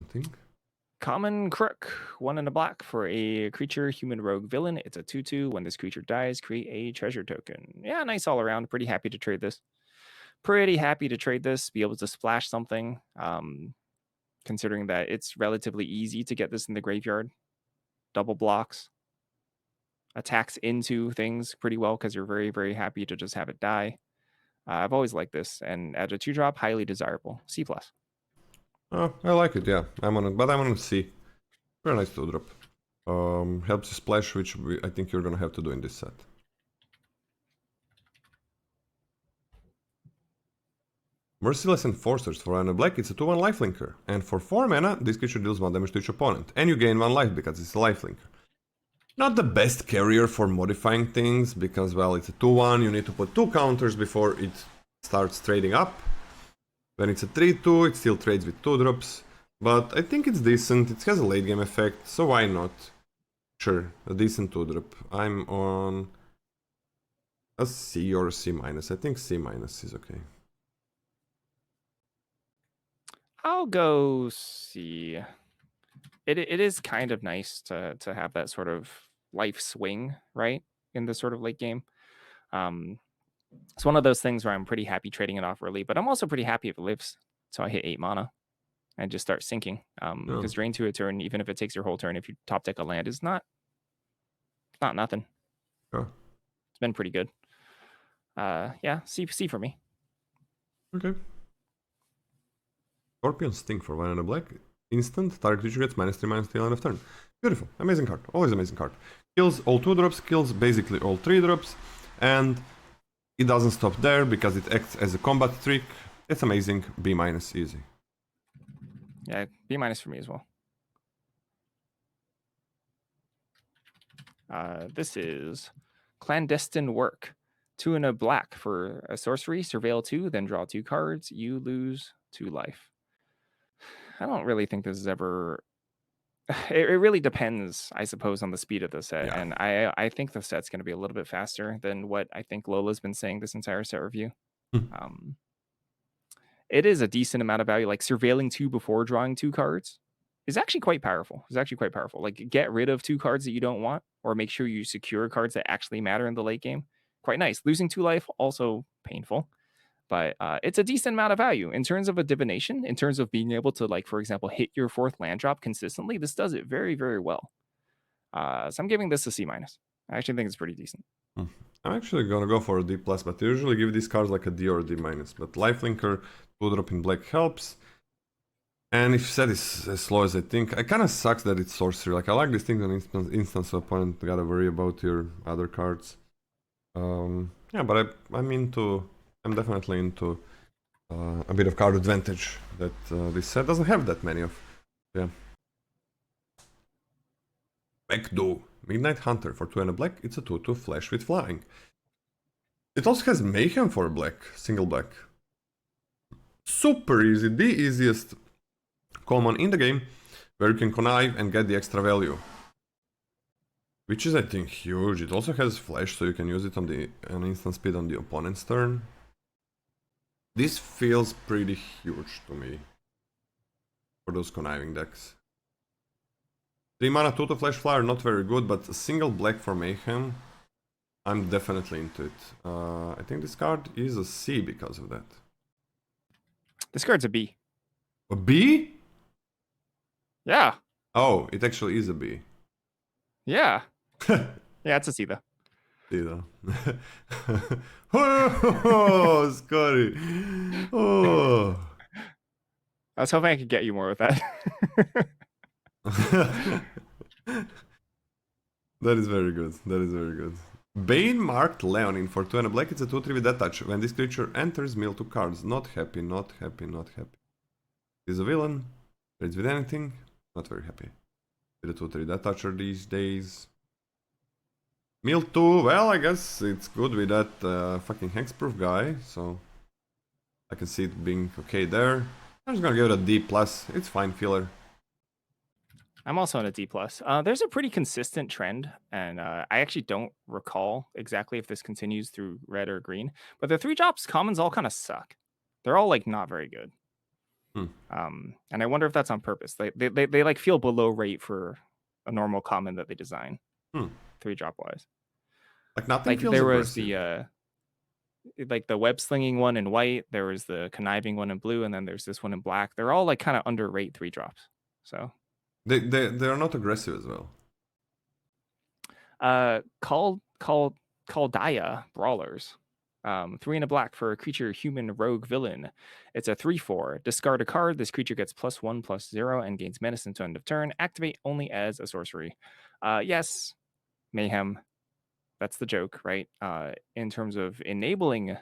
something. Common Crook, 1 and a black for a creature, human rogue villain. It's a 2/2. When this creature dies, create a treasure token. Yeah, nice all around. Pretty happy to trade this. Be able to splash something. Considering that it's relatively easy to get this in the graveyard. Double blocks. Attacks into things pretty well because you're very, very happy to just have it die. I've always liked this, and at a 2-drop, highly desirable. C+. Oh, I like it, yeah. I'm on C. Very nice 2-drop. Helps you splash, which I think you're gonna have to do in this set. Merciless Enforcers for 1 and a black, it's a 2/1 lifelinker. And for 4 mana, this creature deals 1 damage to each opponent. And you gain 1 life because it's a lifelinker. Not the best carrier for modifying things, because, well, it's a 2/1, you need to put 2 counters before it starts trading up. When it's a 3/2, it still trades with 2-drops. But I think it's decent, it has a late game effect, so why not? Sure, a decent 2-drop. I'm on a C or a C-. I think C- is okay. I'll go C. It is kind of nice to have that sort of life swing, right? In the sort of late game. It's one of those things where I'm pretty happy trading it off early, but I'm also pretty happy if it lives. So I hit 8 mana and just start sinking. Because drain to a turn, even if it takes your whole turn, if you top deck a land, is not nothing. Oh. It's been pretty good. Yeah, C for me. Okay. Scorpion Sting for 1 and a black. Instant, target creature gets -3/-3 end of turn. Beautiful. Amazing card. Always amazing card. Kills all 2-drops, kills basically all 3-drops, and it doesn't stop there because it acts as a combat trick. It's amazing. B- easy. Yeah, B- for me as well. This is Clandestine Work. 2 and a black for a sorcery, surveil 2, then draw 2 cards. You lose 2 life. I don't really think this is ever... It really depends, I suppose, on the speed of the set. Yeah. And I think the set's going to be a little bit faster than what I think Lola's been saying this entire set review. It is a decent amount of value. Like surveilling 2 before drawing 2 cards is actually quite powerful. Like get rid of 2 cards that you don't want, or make sure you secure cards that actually matter in the late game. Quite nice. Losing 2 life, also painful. But it's a decent amount of value. In terms of a divination, in terms of being able to, like, for example, hit your 4th land drop consistently, this does it very, very well. So I'm giving this a C-. I actually think it's pretty decent. I'm actually gonna go for a D+, but I usually give these cards like a D or a D-. But lifelinker, 2-drop in black helps. And if set is as slow as I think, it kind of sucks that it's sorcery. Like, I like these things on instance, so opponent gotta worry about your other cards. Yeah, but I'm definitely into a bit of card advantage that this set doesn't have that many of. Yeah. Backdo. Midnight Hunter for 2 and a black. It's a 2/2 flash with flying. It also has Mayhem for black, single black. Super easy, the easiest common in the game, where you can connive and get the extra value. Which is, I think, huge. It also has flash, so you can use it on instant speed on the opponent's turn. This feels pretty huge to me for those conniving decks. 3 mana 2 to flash flyer, not very good, but a single black for Mayhem, I'm definitely into it. I think this card is a C because of that. This card's a B. A B? Yeah. Oh, it actually is a B. Yeah. Yeah, it's a C though. C though. Oh, Scotty. Oh. I was hoping I could get you more with that. That is very good. That is very good. Bane marked Leonin for 2 and a black. It's a 2/3 with that touch. When this creature enters, mill 2 cards. Not happy, not happy, not happy. He's a villain. Trades with anything. Not very happy. With a 2/3 that toucher these days. Mill 2, well, I guess it's good with that fucking hexproof guy, so I can see it being okay there. I'm just gonna give it a D+. It's fine filler. I'm also on a D+. There's a pretty consistent trend, and I actually don't recall exactly if this continues through red or green, but the 3 drops commons all kind of suck. They're all, like, not very good. And I wonder if that's on purpose. They like feel below rate for a normal common that they design. 3-drop wise. Like nothing Like feels there was aggressive. the web slinging one in white, there was the conniving one in blue, and then there's this one in black. They're all like kind of under rate 3-drops. So They are not aggressive as well. Kaldaya Brawlers. 3 and a black for a creature human rogue villain. It's a 3/4. Discard a card. This creature gets +1/+0 and gains menace until end of turn. Activate only as a sorcery. Yes, Mayhem. That's the joke, right? In terms of enabling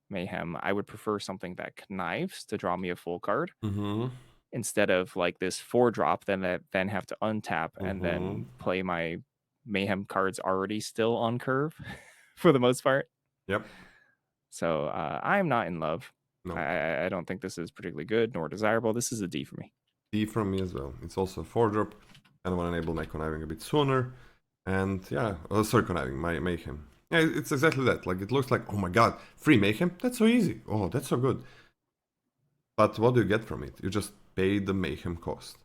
Mayhem, I would prefer something that connives to draw me a full card instead of like this 4-drop, then have to untap and then play my Mayhem cards already still on curve for the most part. Yep. So I'm not in love. No. I don't think this is particularly good nor desirable. This is a D for me. D from me as well. It's also a 4-drop. And I want to enable my conniving a bit sooner. And yeah, sorry, conniving, my Mayhem. Yeah, it's exactly that. Like, it looks like, oh my god, free Mayhem? That's so easy. Oh, that's so good. But what do you get from it? You just pay the Mayhem cost.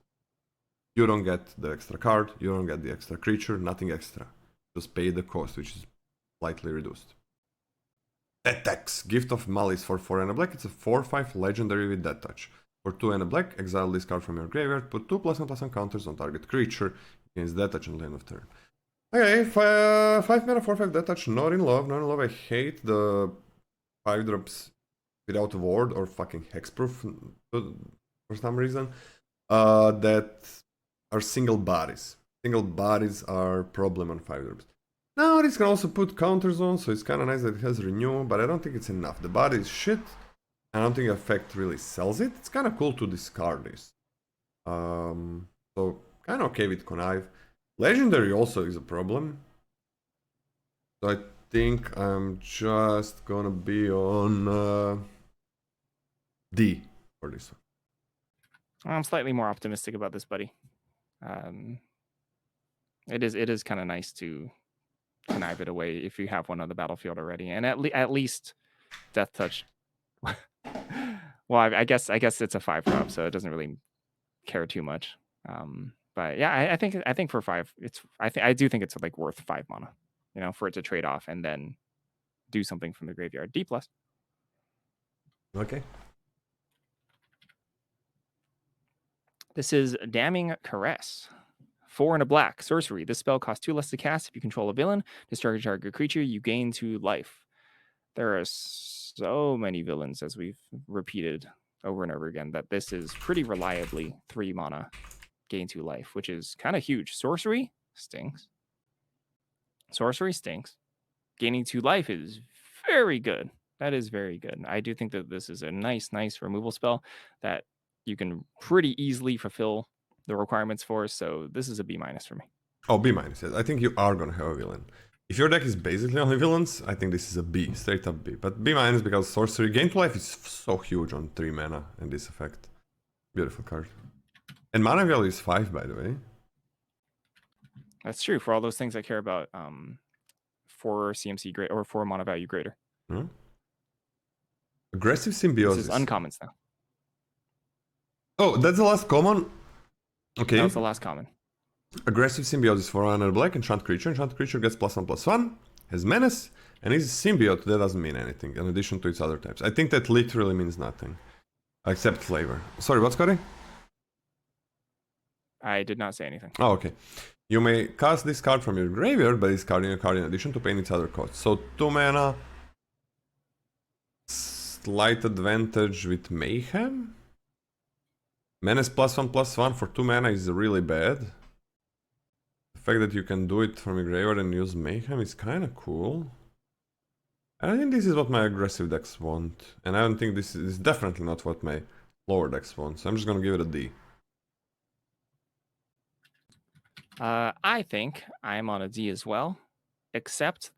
You don't get the extra card, you don't get the extra creature, nothing extra. Just pay the cost, which is slightly reduced. Attacks! Gift of Malice for 4 and a black. It's a 4/5 legendary with Death Touch. For 2 and a black, exile this card from your graveyard, put 2+1/+1 counters on target creature against Death Touch until the end of turn. Okay, 5 mana, 4/5 Death Touch, not in love. I hate the 5-drops without ward or fucking hexproof for some reason. That are single bodies. Single bodies are problem on 5-drops. Now this can also put counters on, so it's kind of nice that it has renew, but I don't think it's enough. The body is shit. I don't think effect really sells it. It's kind of cool to discard this. So kind of okay with connive. Legendary also is a problem. So I think I'm just gonna be on D for this one. I'm slightly more optimistic about this, buddy. It is kind of nice to connive it away if you have one on the battlefield already, and at least Death Touch. Well, I guess it's a 5-drop, so it doesn't really care too much. But yeah, I think for 5, I do think it's like worth 5 mana, for it to trade off and then do something from the graveyard. D+. Okay. This is Damning Caress. 4 and a black. Sorcery. This spell costs 2 less to cast. If you control a villain, discharge a target creature, you gain 2 life. There are so many villains, as we've repeated over and over again, that this is pretty reliably 3 mana, gain 2 life, which is kind of huge. Sorcery stinks. Sorcery stinks. Gaining 2 life is very good. That is very good. I do think that this is a nice removal spell that you can pretty easily fulfill the requirements for, so this is a B- for me. Oh, B-, yes. I think you are gonna have a villain. If your deck is basically only villains, I think this is a B, straight up B. But B- because sorcery gain to life is so huge on 3 mana and this effect. Beautiful card. And mana value is 5, by the way. That's true for all those things I care about. 4 CMC great or 4 mana value greater. Aggressive Symbiosis. This is uncommons now. Oh, that's the last common? Okay. That was the last common. Aggressive Symbiosis for 1 and a black, enchant creature. Enchant creature gets +1/+1, has menace, and is a symbiote. That doesn't mean anything, in addition to its other types. I think that literally means nothing. Except flavor. Sorry, what's Cody? I did not say anything. Oh, okay. You may cast this card from your graveyard by discarding a card in addition to paying its other costs. So 2 mana, slight advantage with Mayhem? Menace +1/+1 for 2 mana is really bad. The fact that you can do it from your graveyard and use Mayhem is kinda cool. I think this is what my aggressive decks want. And I don't think this is definitely not what my lower decks want. So I'm just gonna give it a D. I think I'm on a D as well, except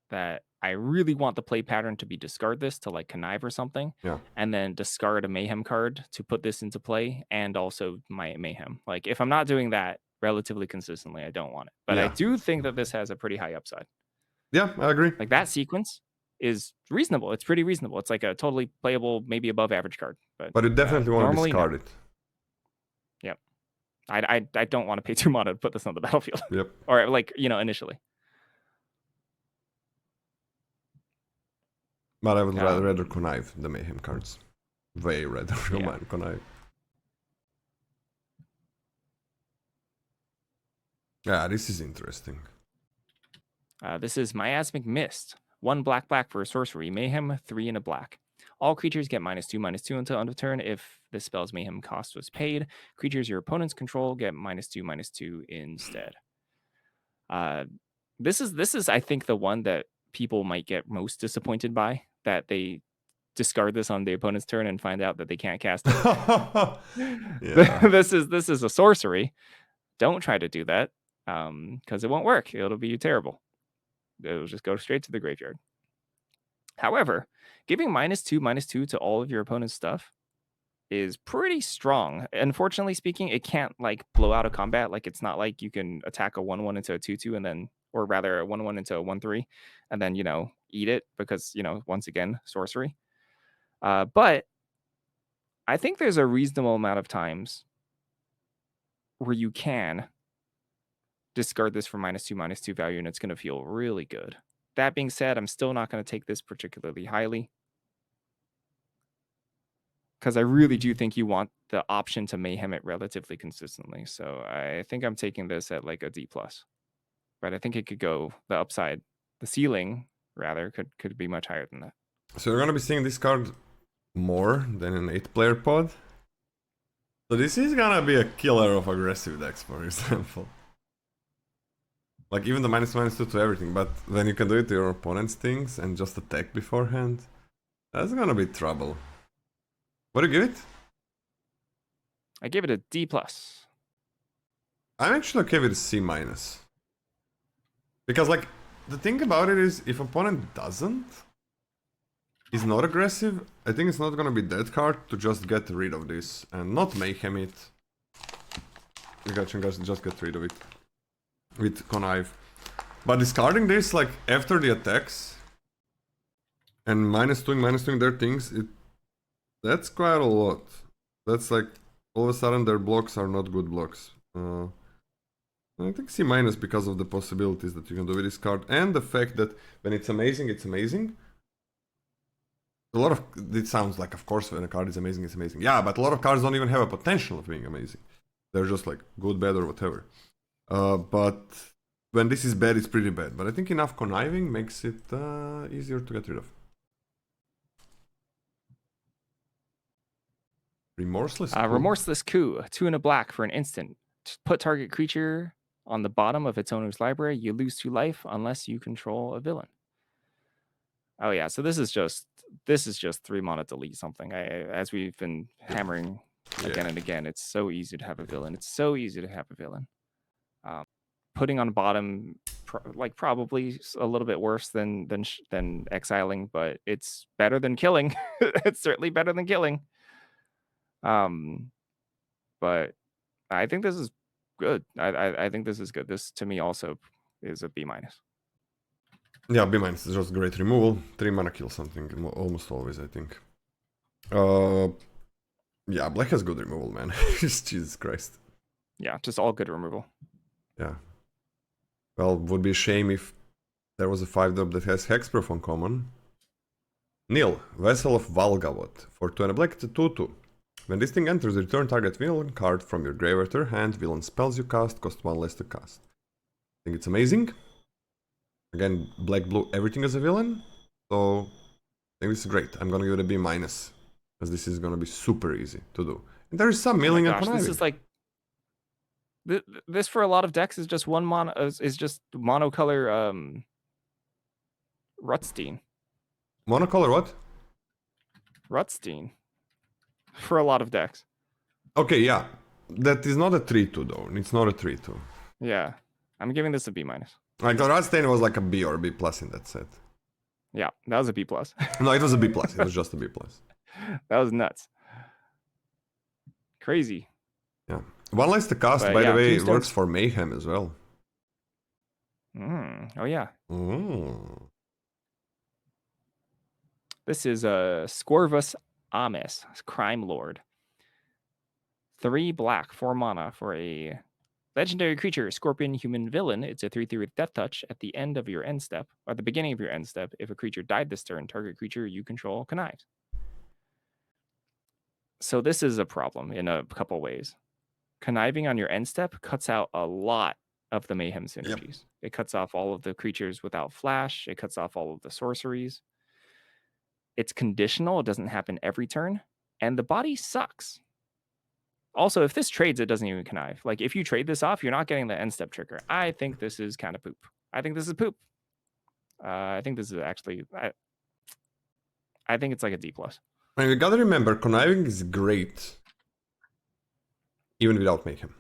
that I really want the play pattern to be discard this to like connive or something, and then discard a Mayhem card to put this into play, and also my Mayhem. Like if I'm not doing that relatively consistently, I don't want it. But I do think that this has a pretty high upside. Yeah, I agree. Like that sequence is reasonable. It's pretty reasonable. It's like a totally playable, maybe above average card. But you definitely want to normally, discard no. it. Yep. I don't want to pay 2 mana to put this on the battlefield. Yep. Or like, initially. But I would rather connive the Mayhem cards. Way rather connive. Yeah, this is interesting. This is Miasmic Mist. 1 black for a sorcery. Mayhem, 3 and a black. All creatures get -2/-2 until end of turn. If the spell's Mayhem cost was paid, creatures your opponents control get -2/-2 instead. This is I think the one that people might get most disappointed by, that they discard this on the opponent's turn and find out that they can't cast it. This is a sorcery. Don't try to do that, because it won't work. It'll be terrible. It'll just go straight to the graveyard. However, giving -2/-2 to all of your opponent's stuff is pretty strong. Unfortunately speaking, it can't like blow out a combat. Like, it's not like you can attack a 1/1 into a 2/2 and then, or rather a 1/1 into a 1/3 and then, eat it because, once again, sorcery. But I think there's a reasonable amount of times where you can discard this for -2/-2 value and it's going to feel really good. That being said, I'm still not going to take this particularly highly, because I really do think you want the option to Mayhem it relatively consistently. So I think I'm taking this at like a D+. But I think it could go the upside, the ceiling rather, could be much higher than that. So you're gonna be seeing this card more than an 8-player pod. So this is gonna be a killer of aggressive decks, for example. Like even the -2/-2 to everything, but then you can do it to your opponent's things and just attack beforehand. That's gonna be trouble. What do you give it? I give it a D+. I'm actually okay with a C-. Because like, the thing about it is, if opponent is not aggressive, I think it's not gonna be that hard to just get rid of this and not Mayhem it. You can just get rid of it with connive. But discarding this like after the attacks and -2/-2 their things, that's quite a lot. That's like, all of a sudden their blocks are not good blocks. I think C- because of the possibilities that you can do with this card, and the fact that when it's amazing, it's amazing. It sounds like, of course, when a card is amazing, it's amazing. Yeah, but a lot of cards don't even have a potential of being amazing. They're just like good, bad, or whatever. But when this is bad, it's pretty bad. But I think enough conniving makes it easier to get rid of. Remorseless Coup. Remorseless Coup, 2 and a black for an instant. Put target creature on the bottom of its owner's library. You lose 2 life unless you control a villain. Oh yeah, so this is just 3 mana delete something. As we've been hammering again and again, it's so easy to have a villain. It's so easy to have a villain. Putting on bottom, probably a little bit worse than exiling, but it's better than killing. It's certainly better than killing. But I think this is good. I think this is good. This to me also is a B-. Yeah, B- is just great removal. 3 mana kill something almost always, I think. Yeah, black has good removal, man. Jesus Christ. Yeah, just all good removal. Yeah. Well, would be a shame if there was a 5-drop that has Hexproof on common. Nil, Vessel of Valgavot. For 2 and a black, it's a 2/2. When this thing enters, return target villain card from your graveyard to your hand. Villain spells you cast cost 1 less to cast. I think it's amazing. Again, black, blue, everything is a villain. So, I think this is great. I'm gonna give it a B-, because this is gonna be super easy to do. And there is some milling and conniving. This is like... This for a lot of decks is just monocolor Rutstein. Monocolor what? Rutstein. For a lot of decks. Okay, yeah. That is not a 3/2 though. It's not a 3/2. Yeah. I'm giving this a B-. Like, Radstein was like a B or a B+ in that set. Yeah, that was a B+. No, it was a B+. It was just a B+. That was nuts. Crazy. Yeah. 1 less to cast, by the way, works for Mayhem as well. Oh, yeah. This is a Scorvus Amis, Crime Lord. 3 black, 4 mana for a legendary creature, Scorpion Human Villain. It's a 3/3 with Death Touch. At the end of your end step, or at the beginning of your end step, if a creature died this turn, target creature you control connives. So this is a problem in a couple ways. Conniving on your end step cuts out a lot of the Mayhem synergies. It cuts off all of the creatures without flash. It cuts off all of the sorceries. It's conditional. It doesn't happen every turn. And the body sucks. Also, if this trades, it doesn't even connive. Like, if you trade this off, you're not getting the end step trigger. I think this is kind of poop. I think this is poop. I think this is actually... I think it's like a D+. And you gotta remember, conniving is great. Even without Mayhem.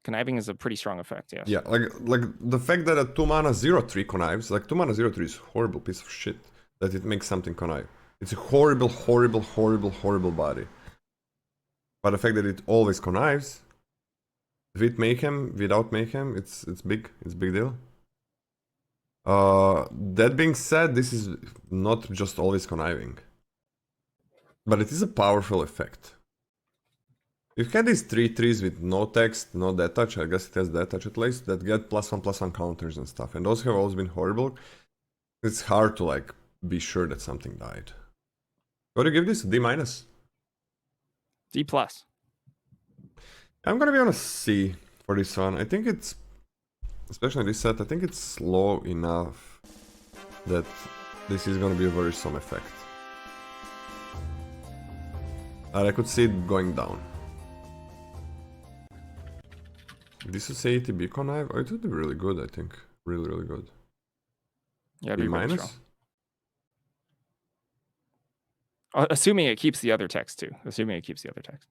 Conniving is a pretty strong effect, yes. Yeah, like the fact that a 2 mana 0/3 connives, like 2 mana 0/3 is a horrible piece of shit that it makes something connive. It's a horrible, horrible, horrible, horrible body. But the fact that it always connives, with Mayhem, without Mayhem, it's big. It's a big deal. That being said, this is not just always conniving. But it is a powerful effect. You've had these 3/3s with no text, no death touch, I guess it has death touch at least, that get +1/+1 counters and stuff. And those have always been horrible. It's hard to like be sure that something died. What do you give this? D-? D+. I'm gonna be on a C for this one. I think it's, especially in this set, I think it's slow enough that this is gonna be a worrisome effect. And I could see it going down. This is ATB connive. Oh, it would be really good, I think. Really, really good. Yeah, B-? really strong. Assuming it keeps the other text too. Assuming it keeps the other text.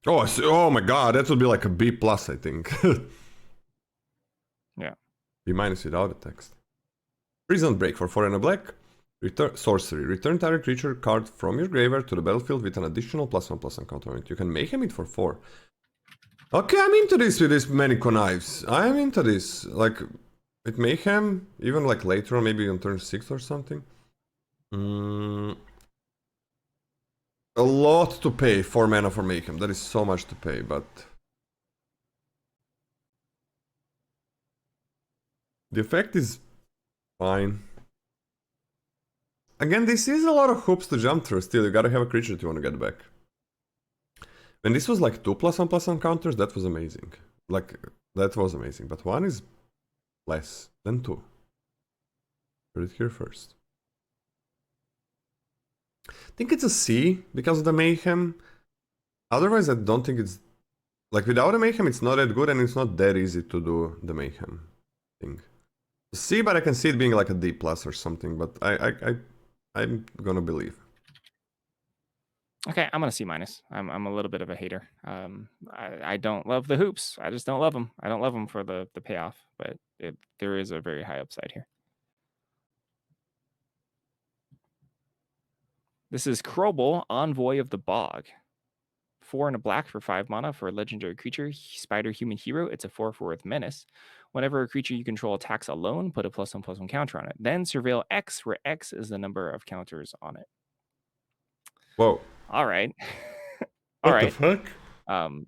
Oh, oh my god, that would be like a B+, I think. Yeah. B- without the text. Prison Break for 4 and a black. Sorcery. Return target creature card from your graveyard to the battlefield with an additional +1/+1 counter on it. You can Mayhem it for 4. Okay, I'm into this with this many connives. I'm into this. Like, with Mayhem, even like later on, maybe on turn 6 or something. A lot to pay, 4 mana for Mayhem. That is so much to pay, but... the effect is fine. Again, this is a lot of hoops to jump through still. You gotta have a creature that you want to get back. When this was like 2 +1/+1 counters, that was amazing. Like, that was amazing. But 1 is less than 2. Put it here first. I think it's a C because of the Mayhem. Otherwise, I don't think it's... like, without a Mayhem, it's not that good and it's not that easy to do the Mayhem thing. C, but I can see it being like a D+ or something, but I'm gonna believe. Okay, I'm gonna C-. I'm a little bit of a hater. I don't love the hoops. I just don't love them. I don't love them for the payoff, but there is a very high upside here. This is Krobel, Envoy of the Bog. 4 and a black for 5 mana for a legendary creature, Spider Human Hero. It's a 4/4 with Menace. Whenever a creature you control attacks alone, put a +1/+1 counter on it. Then surveil X, where X is the number of counters on it. Whoa. All right. All right. What the fuck?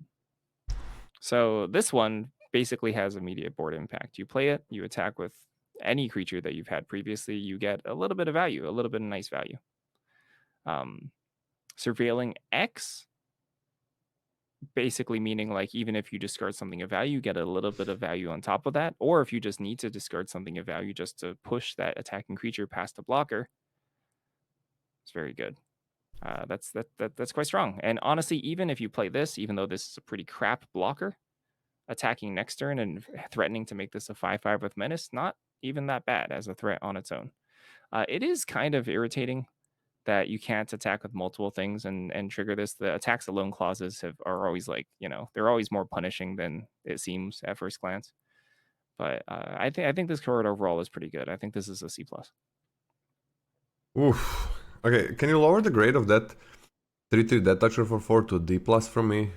So this one basically has immediate board impact. You play it, you attack with any creature that you've had previously, you get a little bit of value, a little bit of nice value. Surveilling X, basically meaning like even if you discard something of value, you get a little bit of value on top of that. Or if you just need to discard something of value just to push that attacking creature past the blocker, it's very good. That's quite strong. And honestly, even if you play this, even though this is a pretty crap blocker, attacking next turn and threatening to make this a 5/5 with Menace, not even that bad as a threat on its own. It is kind of irritating that you can't attack with multiple things and trigger this. The attacks alone clauses are always like, they're always more punishing than it seems at first glance. But I think this card overall is pretty good. I think this is a C+. Oof. Okay, can you lower the grade of that 3/3 Death Toucher for 4 to D+ from me?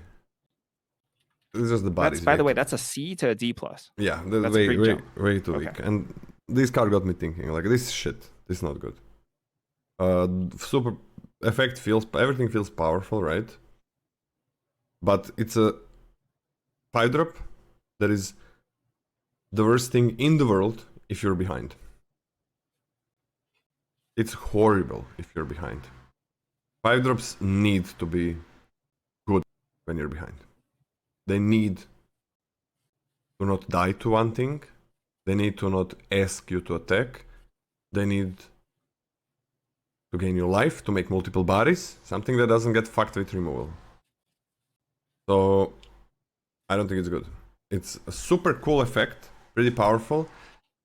This is just the body. By the way, that's a C to a D+. Yeah, that's way too weak. And this card got me thinking, like, this shit. This is not good. Super effect feels, everything feels powerful, right? But it's a 5-drop that is the worst thing in the world if you're behind. It's horrible if you're behind. 5-drops need to be good when you're behind. They need to not die to one thing. They need to not ask you to attack. They need to gain your life, to make multiple bodies. Something that doesn't get fucked with removal. So, I don't think it's good. It's a super cool effect, pretty powerful.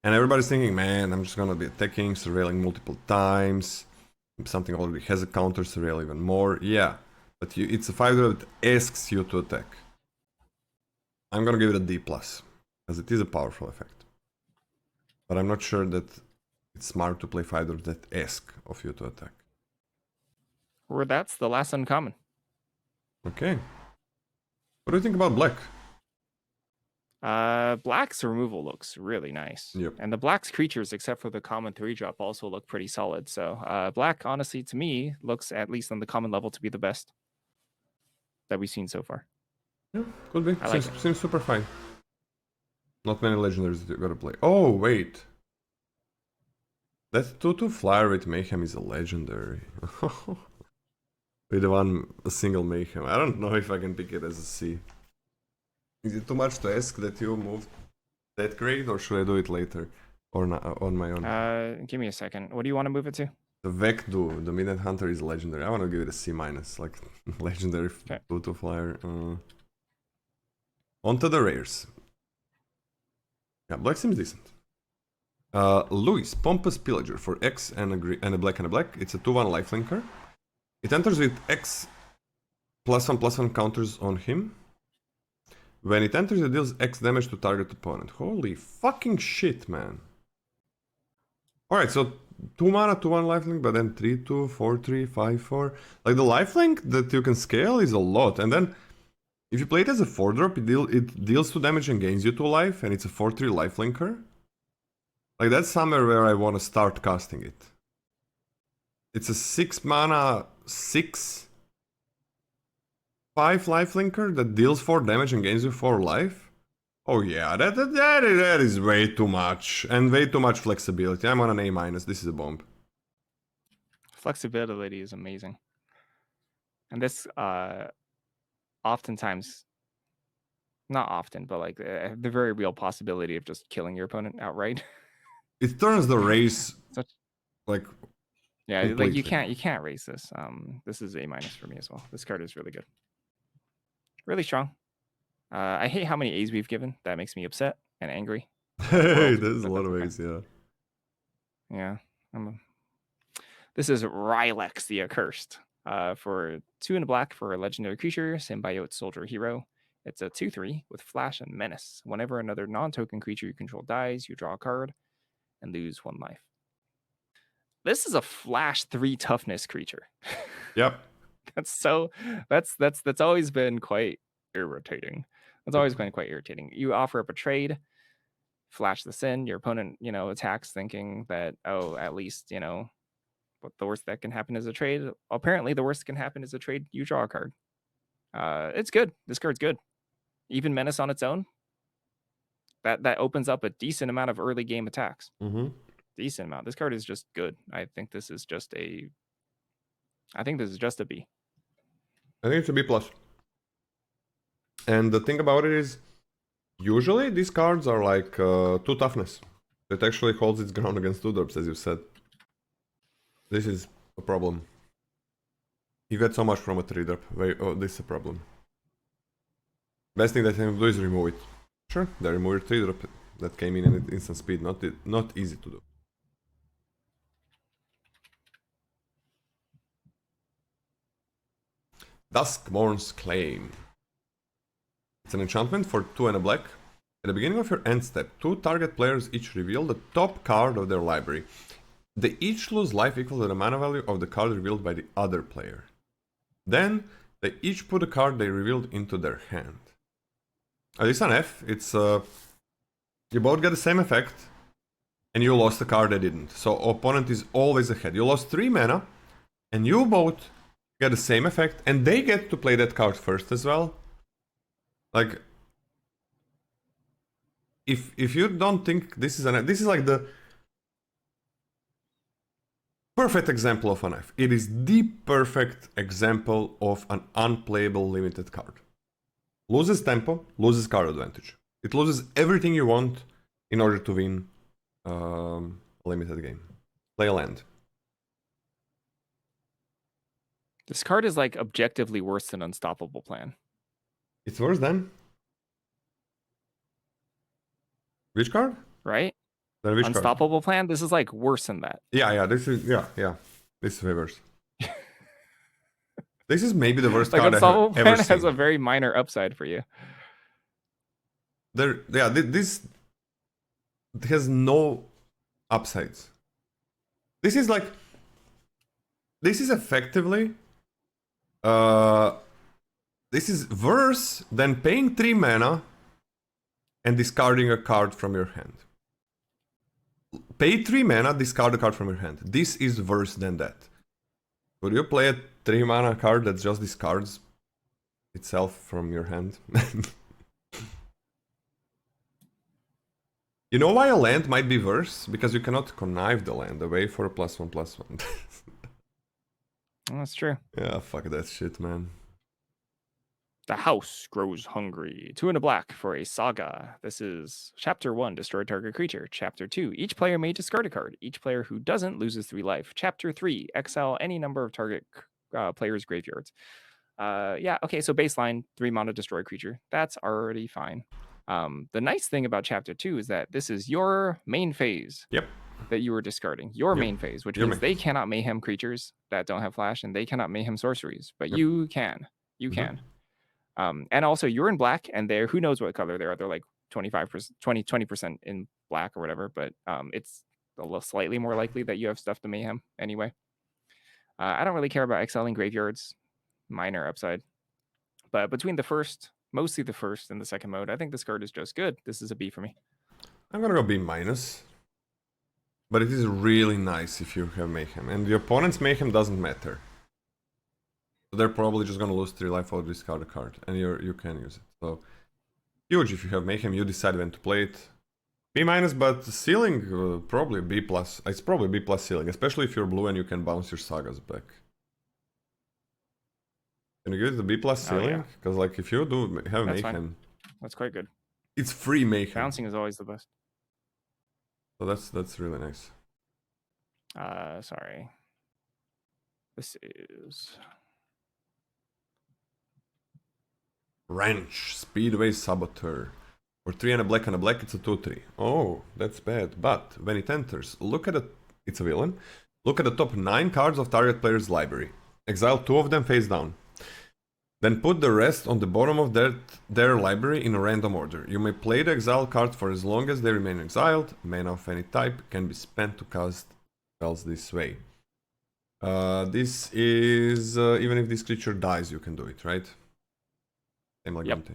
And everybody's thinking, man, I'm just gonna be attacking, surveilling multiple times. Something already has a counter, surveil even more. Yeah, but it's a 5-drop that asks you to attack. I'm gonna give it a D+, because it is a powerful effect. But I'm not sure that it's smart to play 5-drops that ask of you to attack. Or that's the last uncommon. Okay. What do you think about black? Black's removal looks really nice. Yep. And the black's creatures, except for the common 3-drop, also look pretty solid. So black, honestly, to me, looks, at least on the common level, to be the best that we've seen so far. Yeah, could be. I like Seems super fine. Not many legendaries that you gotta play. Oh, wait. That 2/2 flyer with Mayhem is a legendary. With a single Mayhem. I don't know if I can pick it as a C. Is it too much to ask that you move that grade, or should I do it later? Or not, on my own? Give me a second. What do you want to move it to? The Vecdu, the Midnight Hunter, is legendary. I want to give it a C-, like legendary 2/2 flyer. Onto the rares. Yeah, black seems decent. Louis, Pompous Pillager for X and a black and a black. It's a 2/1 lifelinker. It enters with X +1/+1 counters on him. When it enters, it deals X damage to target opponent. Holy fucking shit, man. Alright, so 2 mana, 2/1 lifelink, but then 3/2, 4/3, 5/4. Like, the lifelink that you can scale is a lot. And then, if you play it as a 4-drop, it deals 2 damage and gains you 2 life, and it's a 4/3 lifelinker. Like, that's somewhere where I want to start casting it. It's a 6 mana, 6/5 lifelinker that deals 4 damage and gains you 4 life. Oh yeah, that is way too much. And way too much flexibility. I'm on an A-. This is a bomb. Flexibility is amazing. And this, oftentimes, not often, but like the very real possibility of just killing your opponent outright. It turns the race like, yeah, completely. like you can't race this. This is A- for me as well. This card is really good, really strong. I hate how many A's we've given. That makes me upset and angry. Hey, there's a lot of A's, yeah. Yeah. This is Rylex the Accursed. For 2 and a black for a legendary creature, Symbiote Soldier Hero. It's a 2/3 with Flash and Menace. Whenever another non-token creature you control dies, you draw a card and lose 1 life. This is a Flash 3 toughness creature. Yep. That's always been quite irritating. It's always been quite irritating. You offer up a trade, flash this in, your opponent, attacks thinking that, oh, at least, but the worst that can happen is a trade. Apparently, the worst that can happen is a trade. You draw a card. It's good. This card's good. Even Menace on its own, that opens up a decent amount of early game attacks. Mm-hmm. Decent amount. This card is just good. I think this is just a B. I think it's a B+. And the thing about it is, usually these cards are like 2 toughness. It actually holds its ground against 2-drops, as you said. This is a problem. You get so much from a 3-drop. Oh, this is a problem. Best thing that I can do is remove it. Sure, they removed 3-drop that came in at instant speed. Not easy to do. Duskmourn's Claim. It's an enchantment for 2 and a black. At the beginning of your end step, 2 target players each reveal the top card of their library. They each lose life equal to the mana value of the card revealed by the other player. Then, they each put a card they revealed into their hand. This is an F. It's you both get the same effect. and you lost a card that didn't. So opponent is always ahead. You lost 3 mana, and you both get the same effect, and they get to play that card first as well. Like, if you don't think this is like the perfect example of a knife. It is the perfect example of an unplayable limited card. Loses tempo, loses card advantage. It loses everything you want in order to win a limited game. Play a land. This card is like objectively worse than Unstoppable Plan. It's worse than which card? Right? Then which Unstoppable Plan. This is like worse than that. Yeah. This is This is way worse. This is maybe the worst Like card I Unstoppable have ever Plan seen. has a very minor upside for you. This has no upsides. This is effectively this is worse than paying 3 mana and discarding a card from your hand. Pay 3 mana, discard a card from your hand. This is worse than that. Would you play a 3 mana card that just discards itself from your hand? You know why a land might be worse? Because you cannot connive the land away for a +1/+1. That's true. Yeah, fuck that shit, man. The house grows hungry. 2 and a black for a saga. This is Chapter 1, destroy target creature. Chapter 2, each player may discard a card. Each player who doesn't loses 3 life. Chapter 3, exile any number of target players' graveyards. Yeah, okay, so baseline, 3 mana destroy creature. That's already fine. The nice thing about Chapter 2 is that this is your main phase. Yep. That you were discarding. Your main phase, which means they cannot mayhem creatures that don't have flash, and they cannot mayhem sorceries, but you can. You can. And also you're in black, and they're, who knows what color they are. They're like 25%, 20% in black or whatever, but it's a little slightly more likely that you have stuff to mayhem anyway. I don't really care about exiling graveyards, minor upside. But between mostly the first and the second mode, I think this card is just good. This is a B for me. I'm gonna go B-. But it is really nice if you have mayhem, and the opponent's mayhem doesn't matter. They're probably just gonna lose 3 life or discard a card, and you can use it. So huge if you have mayhem. You decide when to play it. B-, but ceiling probably B+. It's probably B+ ceiling, especially if you're blue and you can bounce your sagas back. Can you give it the B+ ceiling? Because like if you do have That's mayhem, fine. That's quite good. it's free mayhem. Bouncing is always the best. So that's really nice. Sorry. This is Wrench, Speedway Saboteur. For 3 and a black, it's a 2/3. Oh, that's bad. But when it enters, it's a villain. Look at the top 9 cards of target player's library. Exile 2 of them face down. Then put the rest on the bottom of their library in a random order. You may play the exile card for as long as they remain exiled. Mana of any type can be spent to cast spells this way. This is even if this creature dies, you can do it, right? Same like Dante.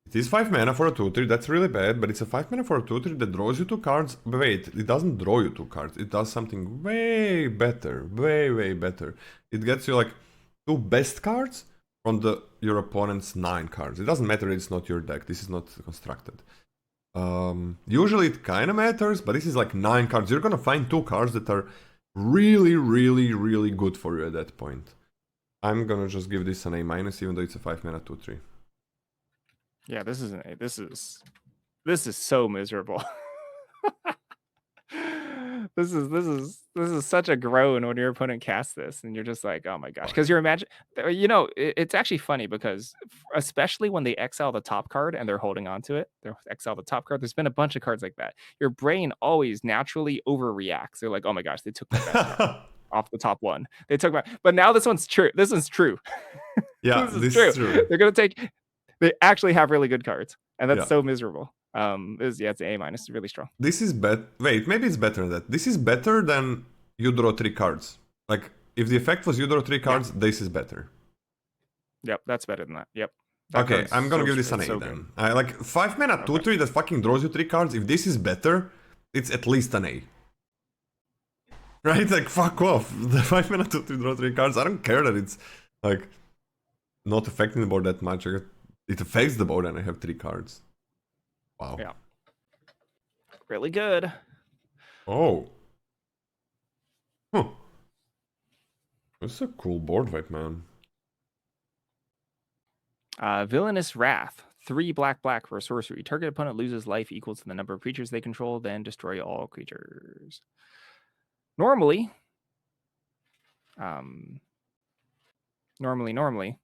It is 5 mana for a 2/3. That's really bad, but it's a 5 mana for a 2/3 that draws you 2 cards. But wait, it doesn't draw you 2 cards. It does something way better, way better. It gets you like 2 best cards from your opponent's 9 cards. It doesn't matter, it's not your deck. This is not constructed. Usually it kind of matters, but this is like 9 cards. You're gonna find 2 cards that are really good for you at that point. I'm gonna just give this an A-, even though it's a 5 mana 2/3. Yeah, this is an A. This is so miserable. This is such a groan when your opponent casts this, and you're just like, oh my gosh, because you're it's actually funny because especially when they exile the top card and they're holding on to it, they exile the top card. There's been a bunch of cards like that. Your brain always naturally overreacts. They're like, oh my gosh, they took my best card off the top one. They took but now this one's true. This one's true. Yeah, this is true. They're gonna take. They actually have really good cards, and that's so miserable. It's an A-. It's really strong. This is wait, maybe it's better than that. This is better than you draw 3 cards. Like, if the effect was you draw 3 cards, this is better. Yep, that's better than that. Yep. Okay, I'm gonna give this an A then. Like 5 mana 2/3 that fucking draws you 3 cards. If this is better, it's at least an A. Right? Like, fuck off. The 5 mana to draw 3 cards, I don't care that it's, like, not affecting the board that much. It affects the board and I have 3 cards. Wow. Yeah. Really good. Oh. Huh. This is a cool board wipe, man. Villainous Wrath. 3 black for a sorcery. Target opponent loses life equal to the number of creatures they control, then destroy all creatures. Normally, normally,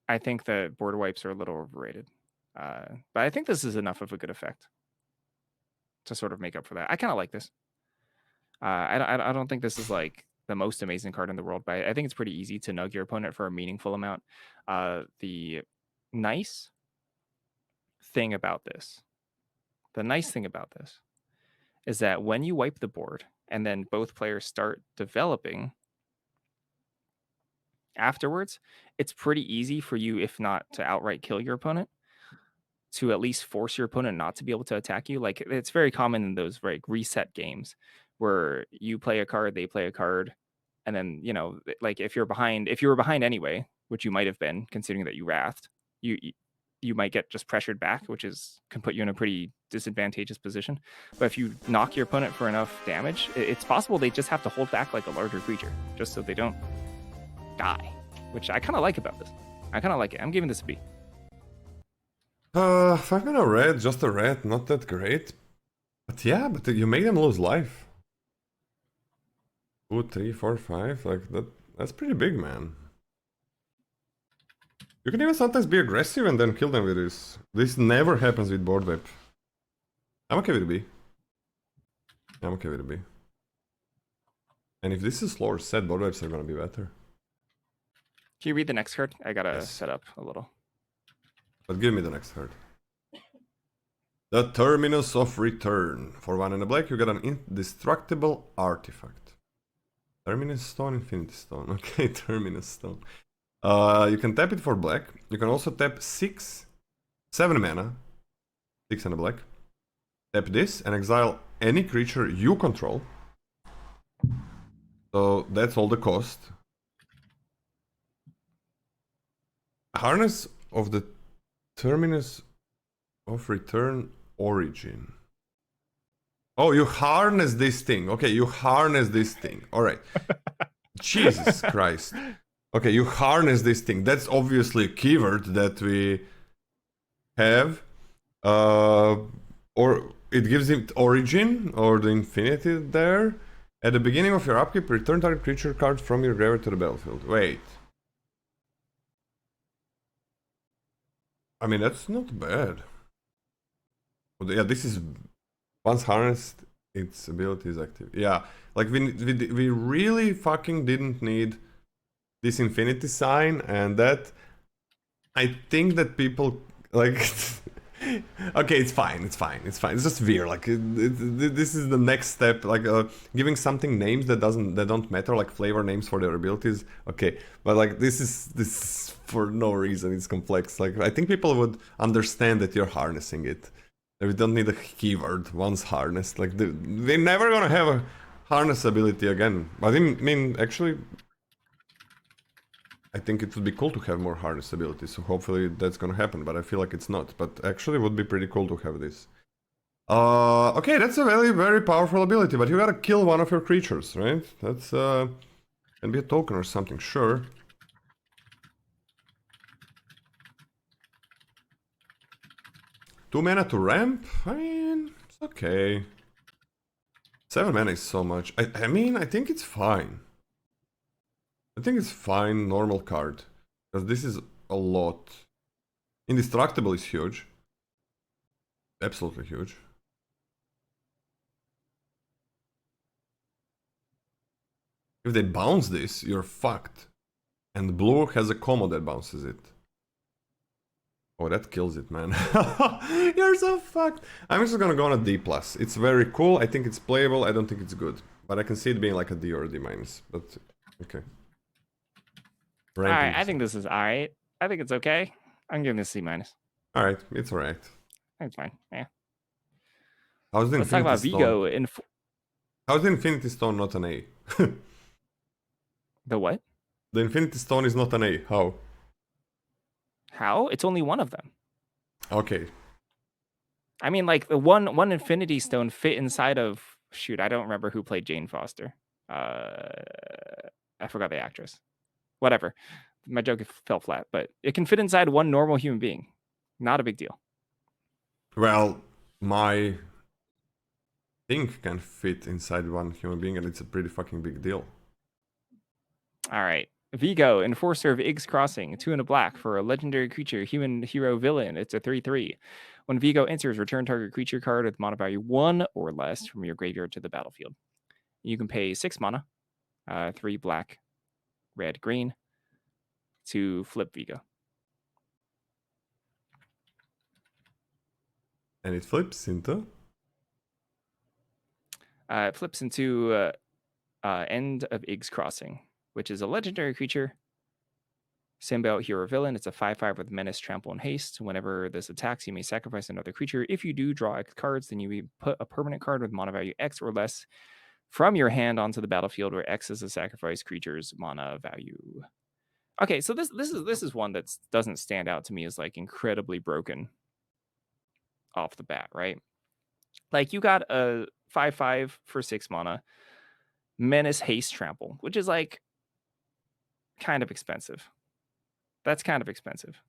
I think that board wipes are a little overrated. But I think this is enough of a good effect to sort of make up for that. I kind of like this. I don't think this is like the most amazing card in the world, but I think it's pretty easy to nug your opponent for a meaningful amount. The nice thing about this is that when you wipe the board and then both players start developing afterwards, it's pretty easy for you, if not to outright kill your opponent, to at least force your opponent not to be able to attack you. Like, it's very common in those like reset games where you play a card, they play a card, and then, you know, like if you were behind anyway, which you might have been considering that you wrathed, you might get just pressured back, which can put you in a pretty disadvantageous position. But if you knock your opponent for enough damage, it's possible they just have to hold back like a larger creature just so they don't die, which I kind of like about this. I kind of like it. I'm giving this a B. 5 mana red, just a red, not that great. But yeah, but you make them lose life. 2, 3, 4, 5, like that's pretty big, man. You can even sometimes be aggressive and then kill them with this. This never happens with board wipe. I'm okay with a B. I'm okay with a B. And if this is slower set, board wipes are gonna be better. Can you read the next card? I gotta set up a little. But give me the next card. The Terminus of Return. For 1 and a black, you get an indestructible artifact. Terminus Stone, Infinity Stone. Okay, Terminus Stone. You can tap it for black. You can also tap 7 mana. 6 and a black. Tap this and exile any creature you control. So that's all the cost. Harness of the Terminus of Return Origin. Oh, you harness this thing. Okay, you harness this thing. Alright. Jesus Christ. Okay, you harness this thing. That's obviously a keyword that we have. Or it gives it origin or the infinity there. At the beginning of your upkeep, return target creature card from your graveyard to the battlefield. Wait. I mean, that's not bad. But yeah, this is... Once harnessed, its ability is active. Yeah, like we really fucking didn't need this infinity sign, and that... I think that people, like... Okay, it's fine. It's just weird. Like this is the next step. Like giving something names that don't matter, like flavor names for their abilities. Okay, but like this is for no reason. It's complex. Like I think people would understand that you're harnessing it. We don't need a keyword once harnessed. Like they're never gonna have a harness ability again. I mean, actually. I think it would be cool to have more harness abilities, so hopefully that's gonna happen, but I feel like it's not. But actually it would be pretty cool to have this. Okay, that's a very, very powerful ability, but you gotta kill one of your creatures, right? That's, can be a token or something, sure. Two mana to ramp? I mean, it's okay. 7 mana is so much. I mean, I think it's fine. I think it's fine, normal card. Because this is a lot. Indestructible is huge. Absolutely huge. If they bounce this, you're fucked. And blue has a combo that bounces it. Oh, that kills it, man. You're so fucked. I'm just gonna go on a D+. It's very cool. I think it's playable. I don't think it's good. But I can see it being like a D or a D-. But, okay. Alright, I think this is alright. I think it's okay. I'm giving this C-. Alright, it's alright. That's fine. Yeah. How's the Let's talk Infinity about Stone? Vigo in How's the Infinity Stone not an A? the what? The Infinity Stone is not an A. How? How? It's only one of them. Okay. I mean, like the one Infinity Stone fit inside of shoot. I don't remember who played Jane Foster. I forgot the actress. Whatever. My joke fell flat, but it can fit inside one normal human being. Not a big deal. Well, my thing can fit inside one human being, and it's a pretty fucking big deal. All right. Vigo, Enforcer of Ig's Crossing, 2 and a black for a legendary creature, human hero villain. It's a 3/3. When Vigo enters, return target creature card with mana value 1 or less from your graveyard to the battlefield. You can pay 6 mana, 3 black, red, green, to flip Vigo. And it flips into? It flips into End of Ig's Crossing, which is a legendary creature. Symbiote hero villain. It's a 5/5 with menace, trample, and haste. Whenever this attacks, you may sacrifice another creature. If you do draw X cards, then you may put a permanent card with mana value X or less from your hand onto the battlefield, where X is a sacrifice creature's mana value. Okay, so this is one that doesn't stand out to me as like incredibly broken off the bat, right? Like you got a 5/5 for 6 mana, menace, haste, trample, which is like kind of expensive. That's kind of expensive.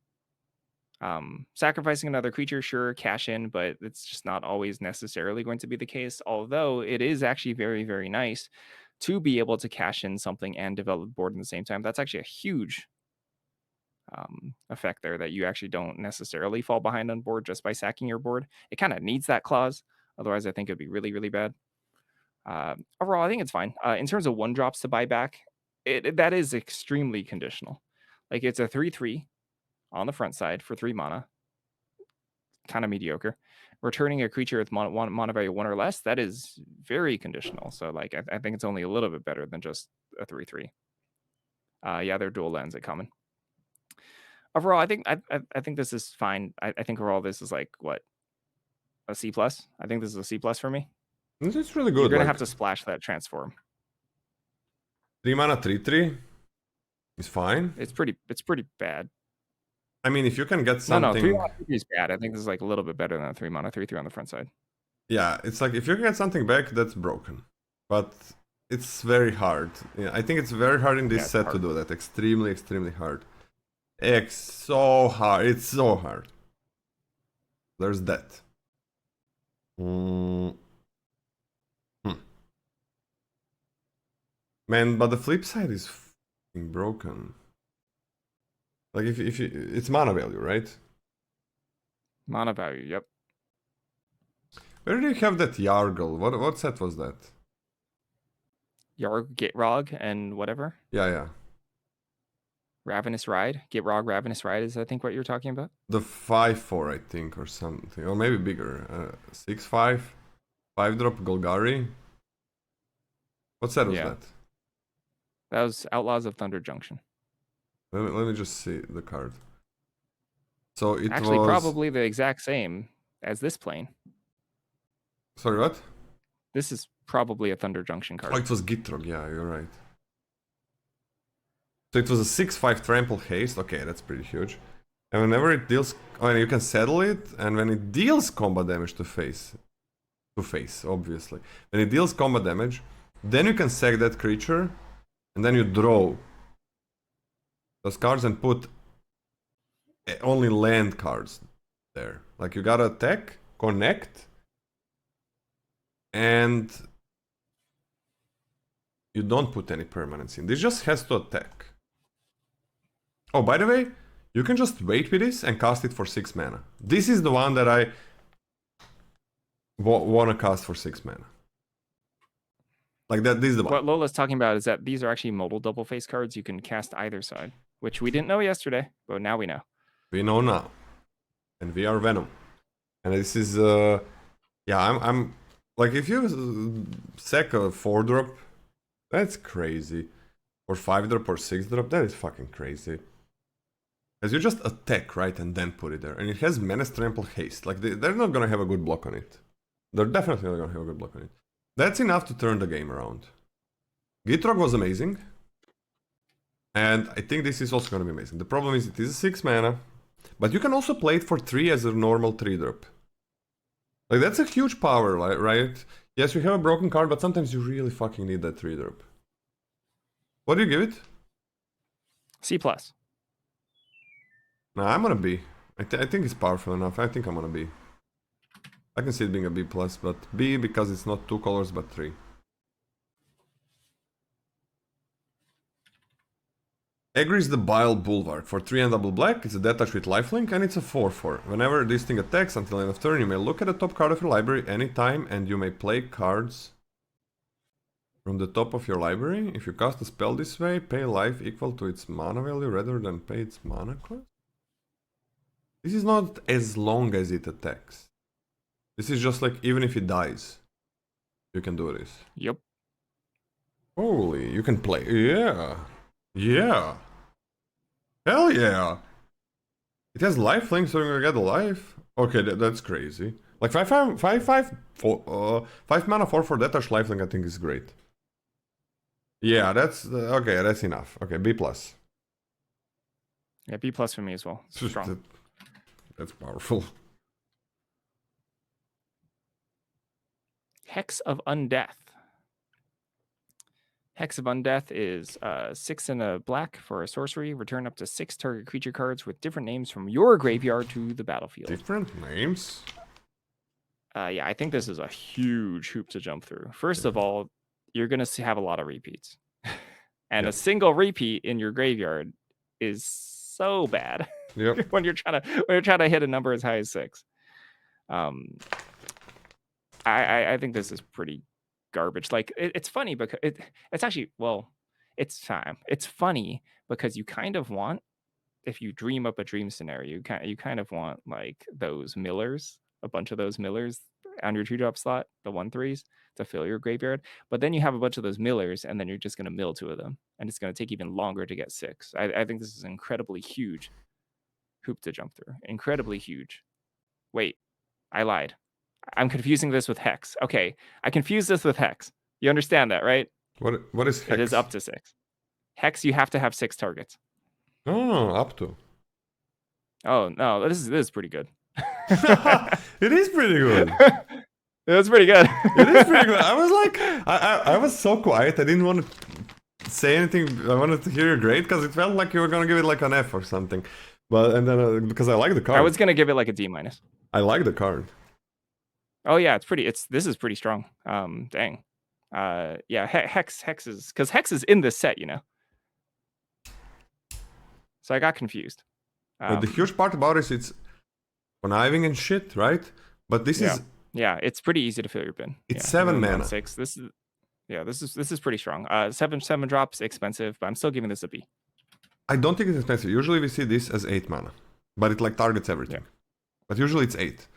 Sacrificing another creature, sure, cash in, but it's just not always necessarily going to be the case. Although it is actually very, very nice to be able to cash in something and develop the board at the same time. That's actually a huge effect there, that you actually don't necessarily fall behind on board just by sacking your board. It kind of needs that clause. Otherwise, I think it'd be really, really bad. Overall, I think it's fine. In terms of 1-drops to buy back, that is extremely conditional. Like it's a 3/3 on the front side for 3 mana. Kind of mediocre. Returning a creature with mana value 1 or less, that is very conditional. So like I think it's only a little bit better than just a 3/3. Yeah, they're dual lands at common. Overall, I think this is fine. I think overall this is like what, a C+. I think this is a C+ for me. It's really good. You're gonna have to splash that transform. 3 mana 3/3 is fine. It's pretty bad. I mean, if you can get something. No, 3 mana 3/3 is bad. I think this is like a little bit better than a 3 mana 3/3 on the front side. Yeah, it's like if you can get something back, that's broken. But it's very hard. Yeah, I think it's very hard in this set to do that. Extremely, extremely hard. So hard. It's so hard. There's that. Man, but the flip side is fucking broken. Like if you, it's mana value, right? Mana value, yep. Where do you have that Yargle? What set was that? Gitrog and whatever. Yeah. Ravenous Ride. Gitrog, Ravenous Ride is I think what you're talking about. The 5/4, I think, or something, or maybe bigger. 6/5, 5-drop Golgari. What set was that? That was Outlaws of Thunder Junction. Let me just see the card. So it actually was probably the exact same as this plane. Sorry, what? This is probably a Thunder Junction card. Oh, it was Gitrog. Yeah, you're right. So it was a 6/5 trample haste. Okay, that's pretty huge. And whenever it deals, you can settle it, and when it deals combat damage to face, obviously. When it deals combat damage, then you can sack that creature, and then you draw those cards and put only land cards there. Like you gotta attack, connect, and you don't put any permanents in. This just has to attack. Oh, by the way, you can just wait with this and cast it for 6 mana. This is the one that I wanna cast for 6 mana. Like that, this is the one. What Lola's talking about is that these are actually modal double face cards. You can cast either side, which we didn't know yesterday, but now we know. We know now. And we are Venom. And this is, I'm like, if you sack a 4-drop, that's crazy. Or 5-drop or 6-drop, that is fucking crazy. As you just attack, right, and then put it there. And it has Menace, Trample, Haste. Like, they're not gonna have a good block on it. They're definitely not gonna have a good block on it. That's enough to turn the game around. Gitrog was amazing. And I think this is also gonna be amazing. The problem is it is a 6 mana. But you can also play it for 3 as a normal 3-drop. Like, that's a huge power, right? Yes, you have a broken card, but sometimes you really fucking need that 3-drop. What do you give it? C+. Nah, I'm gonna B. I think it's powerful enough. I think I'm gonna B. I can see it being a B+, but B because it's not 2 colors, but 3. Agri's the Bile Bulwark. For 3 and double black, it's a detach with lifelink, and it's a 4/4. Whenever this thing attacks until end of turn, you may look at the top card of your library anytime, and you may play cards from the top of your library. If you cast a spell this way, pay life equal to its mana value rather than pay its mana cost. This is not as long as it attacks. This is just like, even if it dies, you can do this. Yep. Holy, you can play. Yeah. Yeah. Hell yeah. It has lifelink, so you're gonna get a life. Okay, that's crazy. Like 5 mana 4/4 detach lifelink, I think is great. Yeah, that's okay. That's enough. Okay, B+. Yeah, B+ for me as well. It's strong. That's powerful. Hex of Undeath. Hex of Undeath is 6 and a black for a sorcery. Return up to 6 target creature cards with different names from your graveyard to the battlefield. Different names? Yeah, I think this is a huge hoop to jump through. First of all, you're going to have a lot of repeats. And a single repeat in your graveyard is so bad. Yep. when you're trying to hit a number as high as 6. I think this is pretty garbage. Like, it's funny because it's actually, well, it's funny because you kind of want, if you dream up a dream scenario, you kind of want like those millers, a bunch of those millers on your 2-drop slot, the 1/3s, to fill your graveyard. But then you have a bunch of those millers, and then you're just going to mill 2 of them, and it's going to take even longer to get 6. I think this is an incredibly huge hoop to jump through. Incredibly huge. Wait, I lied. I'm confusing this with Hex. Okay, I confused this with Hex. You understand that, right? What is Hex? It is up to 6. Hex, you have to have 6 targets. Oh, up to. Oh no, this is pretty good. It is pretty good. It's pretty good. It is pretty good. I was like, I was so quiet. I didn't want to say anything. I wanted to hear your grade because it felt like you were gonna give it like an F or something. But and then because I like the card. I was gonna give it like a D-. I like the card. Oh yeah, this is pretty strong. Dang. Yeah, Hex is, because Hex is in this set, you know. So I got confused. But the huge part about it is it's conniving and shit, right? But this is it's pretty easy to fill your bin. It's 7 mana. 6. This is pretty strong. 7 drops, expensive, but I'm still giving this a B. I don't think it's expensive. Usually we see this as 8 mana, but it like targets everything. Yeah. But usually it's 8.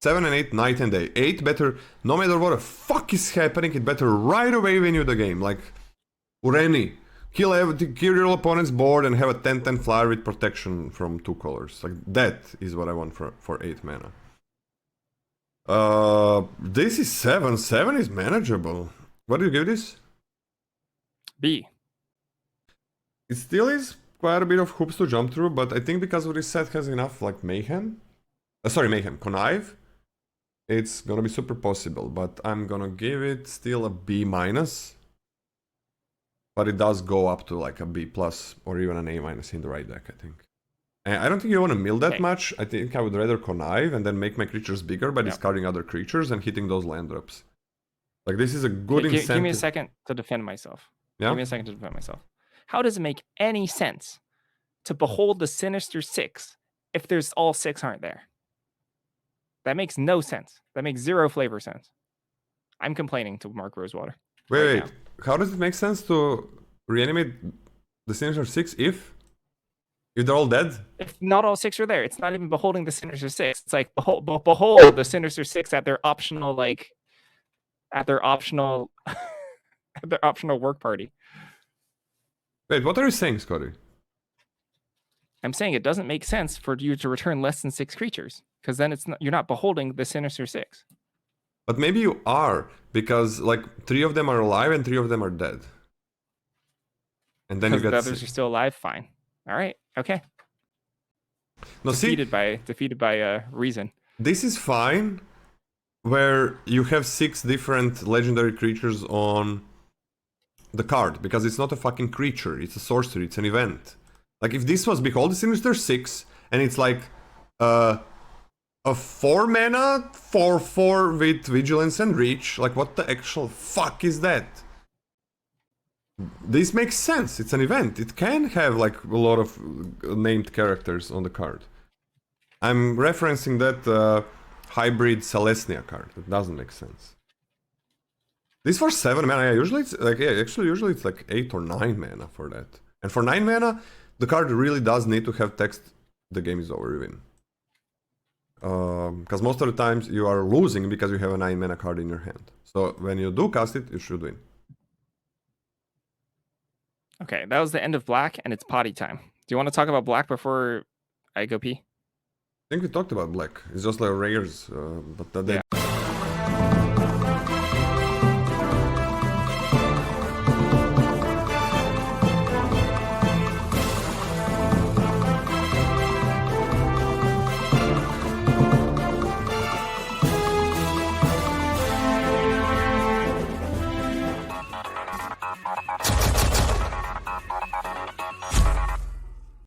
7 and 8, night and day. 8 better, no matter what the fuck is happening, it better right away win you the game. Like Ureni. Kill your opponent's board and have a 10/10 flyer with protection from 2 colors. Like that is what I want for 8 mana. This is 7. 7 is manageable. What do you give this? B. It still is quite a bit of hoops to jump through, but I think because of this set has enough like mayhem. Connive. It's gonna be super possible, but I'm gonna give it still a B-. But it does go up to like a B+ or even an A- in the right deck, I think. And I don't think you want to mill that much. I think I would rather connive and then make my creatures bigger by discarding other creatures and hitting those land drops. Like, this is a good incentive. Give me a second to defend myself. Yeah? Give me a second to defend myself. How does it make any sense to behold the Sinister 6 if there's all 6 aren't there? That makes no sense. That makes zero flavor sense. I'm complaining to Mark Rosewater. Wait. How does it make sense to reanimate the Sinister 6 if they're all dead? If not all 6 are there, it's not even beholding the Sinister 6. It's like behold the Sinister 6 at their optional work party. Wait, what are you saying, Scotty? I'm saying it doesn't make sense for you to return less than 6 creatures, because then you're not beholding the Sinister 6. But maybe you are, because like 3 of them are alive and 3 of them are dead. And then you Because get the others are still alive. Fine. All right. Okay. No, defeated by reason. This is fine, where you have 6 different legendary creatures on the card, because it's not a fucking creature, it's a sorcery, it's an event. Like if this was Behold the Sinister 6, and it's like a 4 mana 4/4 with Vigilance and Reach, like what the actual fuck is that? This makes sense, it's an event, it can have like a lot of named characters on the card. I'm referencing that hybrid Celestia card, that doesn't make sense. This for 7 mana, yeah, usually it's like, yeah, actually usually it's like 8 or 9 mana for that. And for 9 mana, the card really does need to have text, the game is over, you win. Because most of the times you are losing because you have a 9 mana card in your hand. So when you do cast it, you should win. Okay, that was the end of black, and it's potty time. Do you want to talk about black before I go pee? I think we talked about black. It's just like rares, but they